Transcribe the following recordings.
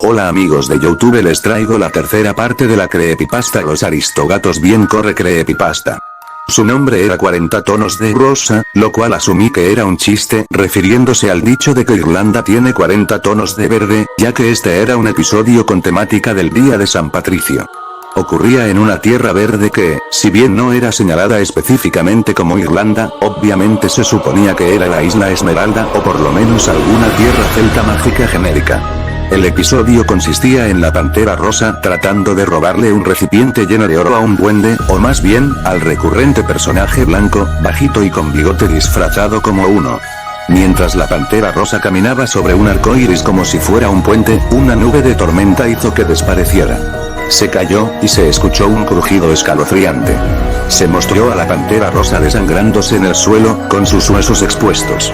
Hola amigos de YouTube, les traigo la tercera parte de la creepypasta Los Aristogatos bien corre creepypasta. Su nombre era 40 tonos de rosa, lo cual asumí que era un chiste, refiriéndose al dicho de que Irlanda tiene 40 tonos de verde, ya que este era un episodio con temática del día de San Patricio. Ocurría en una tierra verde que, si bien no era señalada específicamente como Irlanda, obviamente se suponía que era la isla Esmeralda o por lo menos alguna tierra celta mágica genérica. El episodio consistía en la Pantera Rosa tratando de robarle un recipiente lleno de oro a un duende, o más bien, al recurrente personaje blanco, bajito y con bigote disfrazado como uno. Mientras la Pantera Rosa caminaba sobre un arco iris como si fuera un puente, una nube de tormenta hizo que desapareciera. Se cayó, y se escuchó un crujido escalofriante. Se mostró a la Pantera Rosa desangrándose en el suelo, con sus huesos expuestos.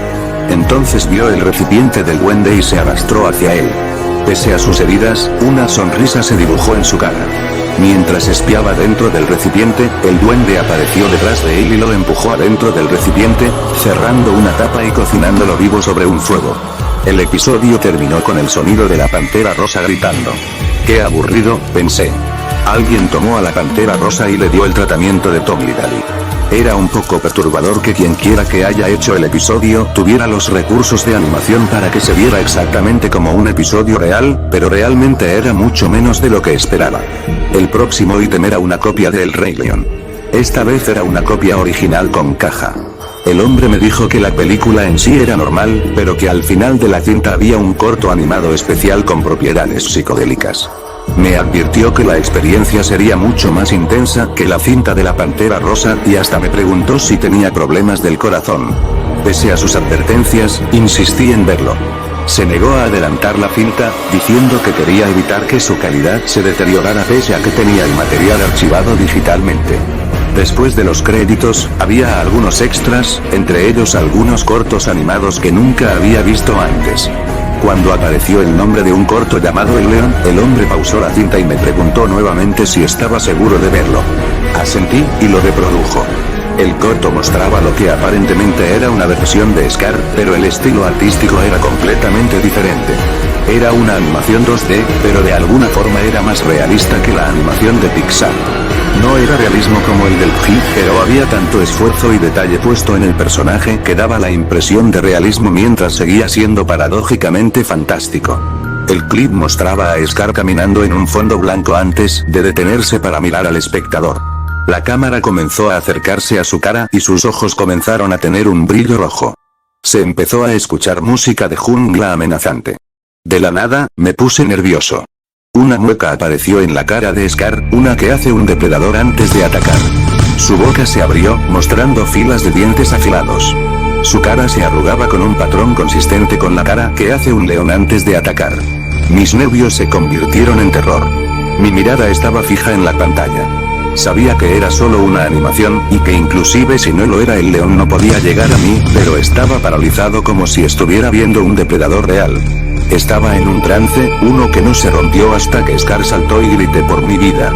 Entonces vio el recipiente del duende y se arrastró hacia él. Pese a sus heridas, una sonrisa se dibujó en su cara. Mientras espiaba dentro del recipiente, el duende apareció detrás de él y lo empujó adentro del recipiente, cerrando una tapa y cocinándolo vivo sobre un fuego. El episodio terminó con el sonido de la Pantera Rosa gritando. ¡Qué aburrido!, pensé. Alguien tomó a la Pantera Rosa y le dio el tratamiento de Tom Lidali. Era un poco perturbador que quienquiera que haya hecho el episodio tuviera los recursos de animación para que se viera exactamente como un episodio real, pero realmente era mucho menos de lo que esperaba. El próximo ítem era una copia de El Rey León. Esta vez era una copia original con caja. El hombre me dijo que la película en sí era normal, pero que al final de la cinta había un corto animado especial con propiedades psicodélicas. Me advirtió que la experiencia sería mucho más intensa que la cinta de la Pantera Rosa y hasta me preguntó si tenía problemas del corazón. Pese a sus advertencias, insistí en verlo. Se negó a adelantar la cinta, diciendo que quería evitar que su calidad se deteriorara pese a que tenía el material archivado digitalmente. Después de los créditos, había algunos extras, entre ellos algunos cortos animados que nunca había visto antes. Cuando apareció el nombre de un corto llamado El León, el hombre pausó la cinta y me preguntó nuevamente si estaba seguro de verlo. Asentí, y lo reprodujo. El corto mostraba lo que aparentemente era una versión de Scar, pero el estilo artístico era completamente diferente. Era una animación 2D, pero de alguna forma era más realista que la animación de Pixar. No era realismo como el del PG, pero había tanto esfuerzo y detalle puesto en el personaje que daba la impresión de realismo mientras seguía siendo paradójicamente fantástico. El clip mostraba a Scar caminando en un fondo blanco antes de detenerse para mirar al espectador. La cámara comenzó a acercarse a su cara y sus ojos comenzaron a tener un brillo rojo. Se empezó a escuchar música de jungla amenazante. De la nada, me puse nervioso. Una mueca apareció en la cara de Scar, una que hace un depredador antes de atacar. Su boca se abrió, mostrando filas de dientes afilados. Su cara se arrugaba con un patrón consistente con la cara que hace un león antes de atacar. Mis nervios se convirtieron en terror. Mi mirada estaba fija en la pantalla. Sabía que era solo una animación, y que inclusive si no lo era el león no podía llegar a mí, pero estaba paralizado como si estuviera viendo un depredador real. Estaba en un trance, uno que no se rompió hasta que Scar saltó y grité por mi vida.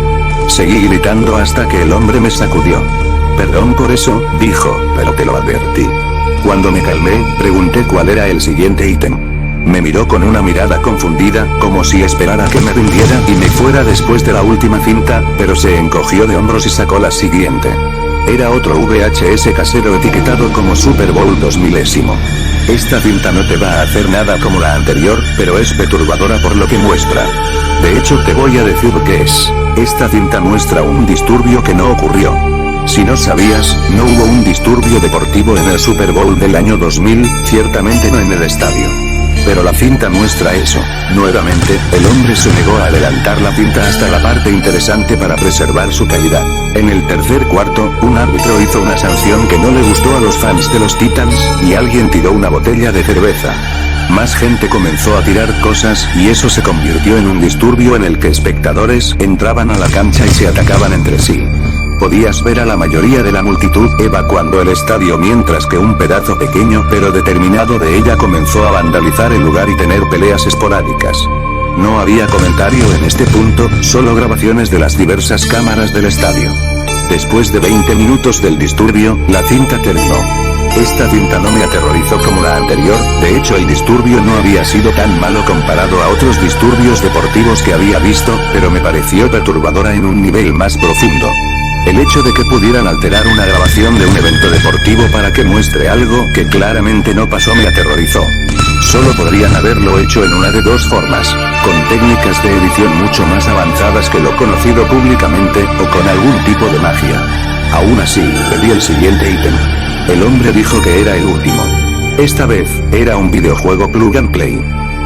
Seguí gritando hasta que el hombre me sacudió. Perdón por eso, dijo, pero te lo advertí. Cuando me calmé, pregunté cuál era el siguiente ítem. Me miró con una mirada confundida, como si esperara que me rindiera y me fuera después de la última cinta, pero se encogió de hombros y sacó la siguiente. Era otro VHS casero etiquetado como Super Bowl 2000. Esta cinta no te va a hacer nada como la anterior, pero es perturbadora por lo que muestra. De hecho te voy a decir qué es. Esta cinta muestra un disturbio que no ocurrió. Si no sabías, no hubo un disturbio deportivo en el Super Bowl del año 2000, ciertamente no en el estadio. Pero la cinta muestra eso. Nuevamente, el hombre se negó a adelantar la cinta hasta la parte interesante para preservar su calidad. En el tercer cuarto, un árbitro hizo una sanción que no le gustó a los fans de los Titans, y alguien tiró una botella de cerveza. Más gente comenzó a tirar cosas, y eso se convirtió en un disturbio en el que espectadores entraban a la cancha y se atacaban entre sí. Podías ver a la mayoría de la multitud evacuando el estadio mientras que un pedazo pequeño pero determinado de ella comenzó a vandalizar el lugar y tener peleas esporádicas. No había comentario en este punto, solo grabaciones de las diversas cámaras del estadio. Después de 20 minutos del disturbio, la cinta terminó. Esta cinta no me aterrorizó como la anterior, de hecho el disturbio no había sido tan malo comparado a otros disturbios deportivos que había visto, pero me pareció perturbadora en un nivel más profundo. El hecho de que pudieran alterar una grabación de un evento deportivo para que muestre algo que claramente no pasó me aterrorizó. Solo podrían haberlo hecho en una de dos formas, con técnicas de edición mucho más avanzadas que lo conocido públicamente, o con algún tipo de magia. Aún así, pedí el siguiente ítem. El hombre dijo que era el último. Esta vez, era un videojuego plug and play.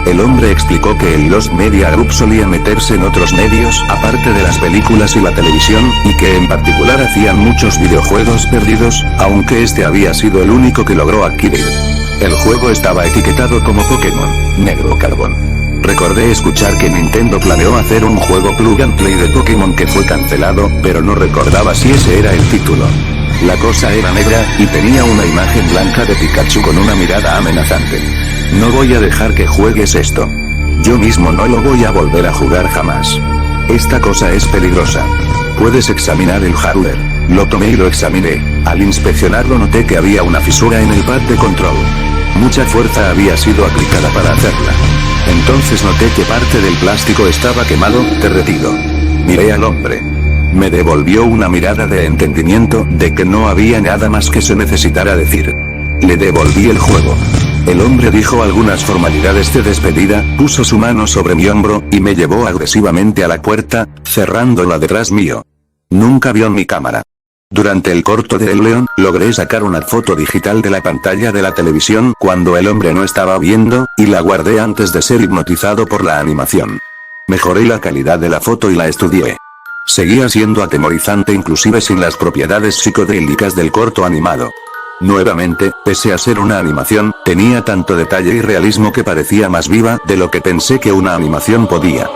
El hombre explicó que el Lost Media Group solía meterse en otros medios, aparte de las películas y la televisión, y que en particular hacían muchos videojuegos perdidos, aunque este había sido el único que logró adquirir. El juego estaba etiquetado como Pokémon Negro Carbón. Recordé escuchar que Nintendo planeó hacer un juego plug and play de Pokémon que fue cancelado, pero no recordaba si ese era el título. La cosa era negra, y tenía una imagen blanca de Pikachu con una mirada amenazante. No voy a dejar que juegues esto. Yo mismo no lo voy a volver a jugar jamás. Esta cosa es peligrosa. Puedes examinar el hardware. Lo tomé y lo examiné. Al inspeccionarlo noté que había una fisura en el pad de control. Mucha fuerza había sido aplicada para hacerla. Entonces noté que parte del plástico estaba quemado, derretido. Miré al hombre. Me devolvió una mirada de entendimiento, de que no había nada más que se necesitara decir. Le devolví el juego. El hombre dijo algunas formalidades de despedida, puso su mano sobre mi hombro, y me llevó agresivamente a la puerta, cerrándola detrás mío. Nunca vio mi cámara. Durante el corto de El León, logré sacar una foto digital de la pantalla de la televisión cuando el hombre no estaba viendo, y la guardé antes de ser hipnotizado por la animación. Mejoré la calidad de la foto y la estudié. Seguía siendo atemorizante inclusive sin las propiedades psicodélicas del corto animado. Nuevamente, pese a ser una animación, tenía tanto detalle y realismo que parecía más viva de lo que pensé que una animación podía.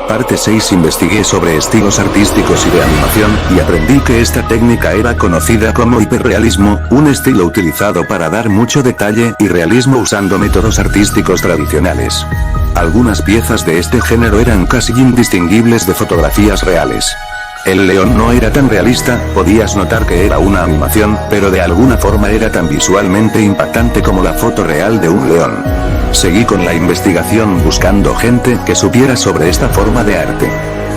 Parte 6. Investigué sobre estilos artísticos y de animación, y aprendí que esta técnica era conocida como hiperrealismo, un estilo utilizado para dar mucho detalle y realismo usando métodos artísticos tradicionales. Algunas piezas de este género eran casi indistinguibles de fotografías reales. El león no era tan realista, podías notar que era una animación, pero de alguna forma era tan visualmente impactante como la foto real de un león. Seguí con la investigación buscando gente que supiera sobre esta forma de arte.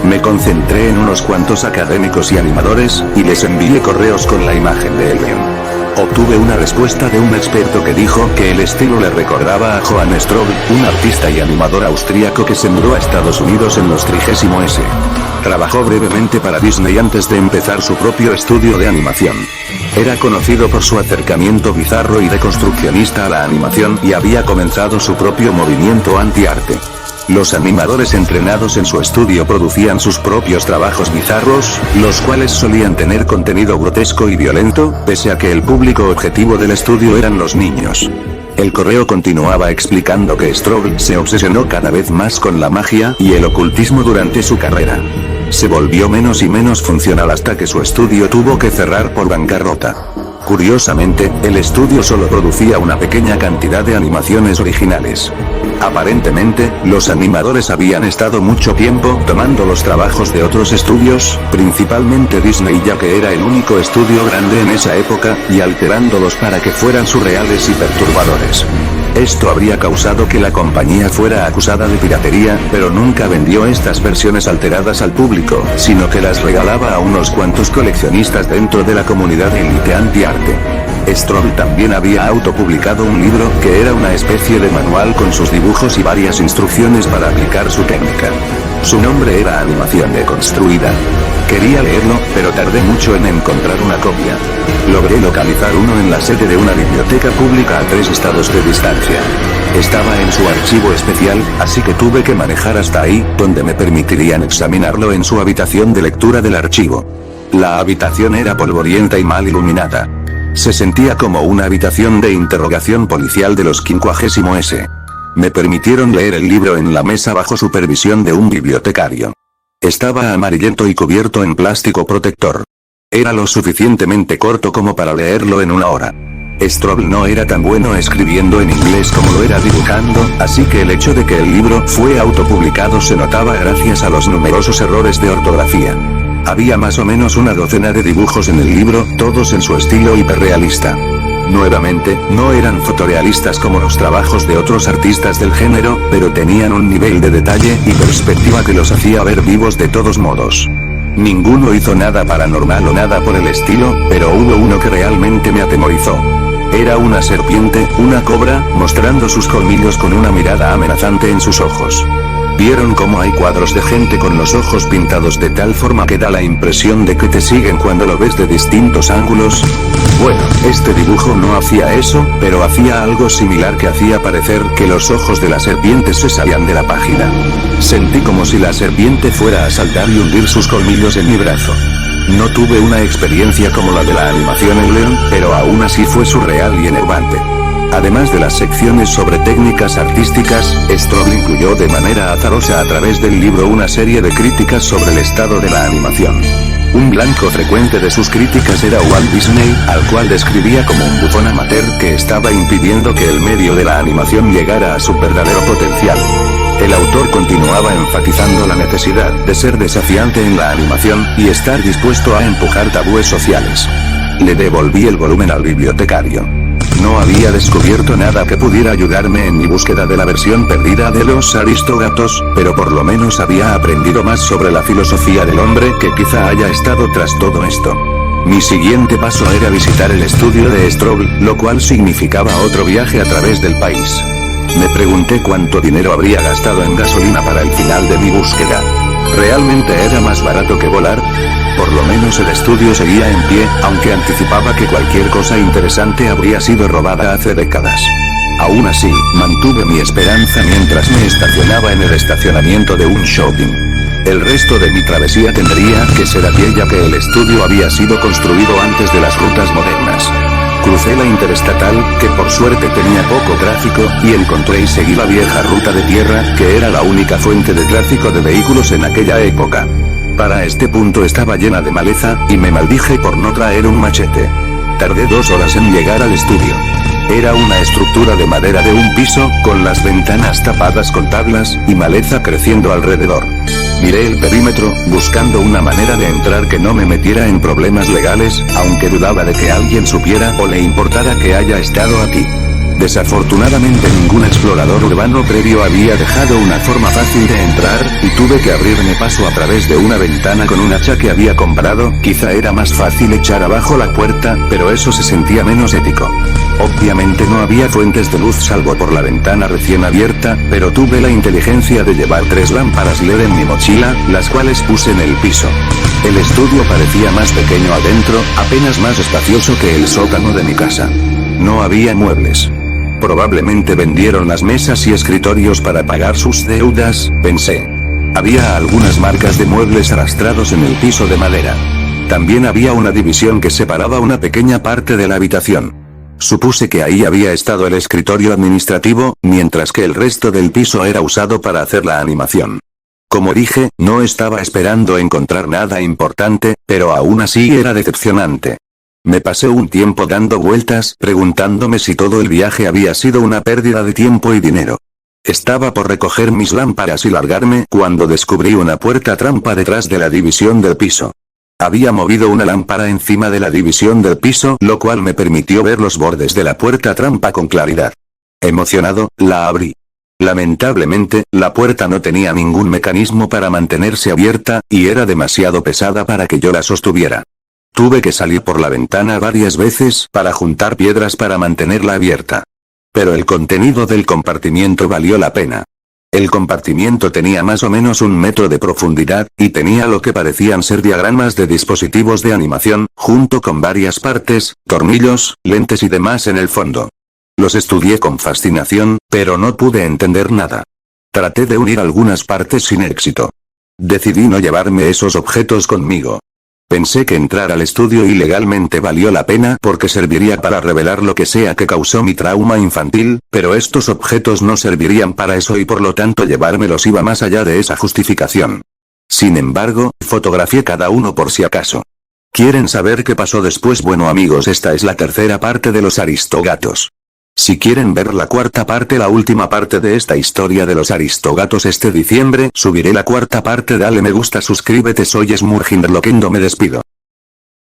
Me concentré en unos cuantos académicos y animadores, y les envié correos con la imagen de el león. Obtuve una respuesta de un experto que dijo que el estilo le recordaba a Johann Strobel, un artista y animador austríaco que se mudó a Estados Unidos en los 30s. Trabajó brevemente para Disney antes de empezar su propio estudio de animación. Era conocido por su acercamiento bizarro y deconstruccionista a la animación y había comenzado su propio movimiento anti-arte. Los animadores entrenados en su estudio producían sus propios trabajos bizarros, los cuales solían tener contenido grotesco y violento, pese a que el público objetivo del estudio eran los niños. El correo continuaba explicando que Strobel se obsesionó cada vez más con la magia y el ocultismo durante su carrera. Se volvió menos y menos funcional hasta que su estudio tuvo que cerrar por bancarrota. Curiosamente, el estudio solo producía una pequeña cantidad de animaciones originales. Aparentemente, los animadores habían estado mucho tiempo tomando los trabajos de otros estudios, principalmente Disney ya que era el único estudio grande en esa época, y alterándolos para que fueran surreales y perturbadores. Esto habría causado que la compañía fuera acusada de piratería, pero nunca vendió estas versiones alteradas al público, sino que las regalaba a unos cuantos coleccionistas dentro de la comunidad élite anti-arte. Strobel también había autopublicado un libro que era una especie de manual con sus dibujos y varias instrucciones para aplicar su técnica. Su nombre era Animación Deconstruida. Quería leerlo, pero tardé mucho en encontrar una copia. Logré localizar uno en la sede de una biblioteca pública a 3 estados de distancia. Estaba en su archivo especial, así que tuve que manejar hasta ahí, donde me permitirían examinarlo en su habitación de lectura del archivo. La habitación era polvorienta y mal iluminada. Se sentía como una habitación de interrogación policial de los 50s. Me permitieron leer el libro en la mesa bajo supervisión de un bibliotecario. Estaba amarillento y cubierto en plástico protector. Era lo suficientemente corto como para leerlo en una hora. Strobel no era tan bueno escribiendo en inglés como lo era dibujando, así que el hecho de que el libro fue autopublicado se notaba gracias a los numerosos errores de ortografía. Había más o menos una docena de dibujos en el libro, todos en su estilo hiperrealista. Nuevamente, no eran fotorrealistas como los trabajos de otros artistas del género, pero tenían un nivel de detalle y perspectiva que los hacía ver vivos de todos modos. Ninguno hizo nada paranormal o nada por el estilo, pero hubo uno que realmente me atemorizó. Era una serpiente, una cobra, mostrando sus colmillos con una mirada amenazante en sus ojos. ¿Vieron cómo hay cuadros de gente con los ojos pintados de tal forma que da la impresión de que te siguen cuando lo ves de distintos ángulos? Bueno, este dibujo no hacía eso, pero hacía algo similar que hacía parecer que los ojos de la serpiente se salían de la página. Sentí como si la serpiente fuera a saltar y hundir sus colmillos en mi brazo. No tuve una experiencia como la de la animación en León, pero aún así fue surreal y enervante. Además de las secciones sobre técnicas artísticas, Strobe incluyó de manera azarosa a través del libro una serie de críticas sobre el estado de la animación. Un blanco frecuente de sus críticas era Walt Disney, al cual describía como un bufón amateur que estaba impidiendo que el medio de la animación llegara a su verdadero potencial. El autor continuaba enfatizando la necesidad de ser desafiante en la animación y estar dispuesto a empujar tabúes sociales. Le devolví el volumen al bibliotecario. No había descubierto nada que pudiera ayudarme en mi búsqueda de la versión perdida de los Aristogatos, pero por lo menos había aprendido más sobre la filosofía del hombre que quizá haya estado tras todo esto. Mi siguiente paso era visitar el estudio de Strobe, lo cual significaba otro viaje a través del país. Me pregunté cuánto dinero habría gastado en gasolina para el final de mi búsqueda. ¿Realmente era más barato que volar? Por lo menos el estudio seguía en pie, aunque anticipaba que cualquier cosa interesante habría sido robada hace décadas. Aún así, mantuve mi esperanza mientras me estacionaba en el estacionamiento de un shopping. El resto de mi travesía tendría que ser a pie ya que el estudio había sido construido antes de las rutas modernas. Crucé la interestatal, que por suerte tenía poco tráfico, y encontré y seguí la vieja ruta de tierra, que era la única fuente de tráfico de vehículos en aquella época. Para este punto estaba llena de maleza, y me maldije por no traer un machete. Tardé 2 horas en llegar al estudio. Era una estructura de madera de un piso, con las ventanas tapadas con tablas, y maleza creciendo alrededor. Miré el perímetro, buscando una manera de entrar que no me metiera en problemas legales, aunque dudaba de que alguien supiera o le importara que haya estado aquí. Desafortunadamente ningún explorador urbano previo había dejado una forma fácil de entrar, y tuve que abrirme paso a través de una ventana con un hacha que había comprado. Quizá era más fácil echar abajo la puerta, pero eso se sentía menos ético. Obviamente no había fuentes de luz salvo por la ventana recién abierta, pero tuve la inteligencia de llevar 3 lámparas LED en mi mochila, las cuales puse en el piso. El estudio parecía más pequeño adentro, apenas más espacioso que el sótano de mi casa. No había muebles. Probablemente vendieron las mesas y escritorios para pagar sus deudas, pensé. Había algunas marcas de muebles arrastrados en el piso de madera. También había una división que separaba una pequeña parte de la habitación. Supuse que ahí había estado el escritorio administrativo, mientras que el resto del piso era usado para hacer la animación. Como dije, no estaba esperando encontrar nada importante, pero aún así era decepcionante. Me pasé un tiempo dando vueltas, preguntándome si todo el viaje había sido una pérdida de tiempo y dinero. Estaba por recoger mis lámparas y largarme cuando descubrí una puerta trampa detrás de la división del piso. Había movido una lámpara encima de la división del piso, lo cual me permitió ver los bordes de la puerta trampa con claridad. Emocionado, la abrí. Lamentablemente, la puerta no tenía ningún mecanismo para mantenerse abierta, y era demasiado pesada para que yo la sostuviera. Tuve que salir por la ventana varias veces para juntar piedras para mantenerla abierta. Pero el contenido del compartimiento valió la pena. El compartimiento tenía más o menos 1 metro de profundidad, y tenía lo que parecían ser diagramas de dispositivos de animación, junto con varias partes, tornillos, lentes y demás en el fondo. Los estudié con fascinación, pero no pude entender nada. Traté de unir algunas partes sin éxito. Decidí no llevarme esos objetos conmigo. Pensé que entrar al estudio ilegalmente valió la pena porque serviría para revelar lo que sea que causó mi trauma infantil, pero estos objetos no servirían para eso y por lo tanto llevármelos iba más allá de esa justificación. Sin embargo, fotografié cada uno por si acaso. ¿Quieren saber qué pasó después? Bueno amigos, esta es la tercera parte de los Aristogatos. Si quieren ver la cuarta parte, la última parte de esta historia de los Aristogatos este diciembre, subiré la cuarta parte. Dale me gusta, suscríbete, soy Smurfing Loquendo, me despido.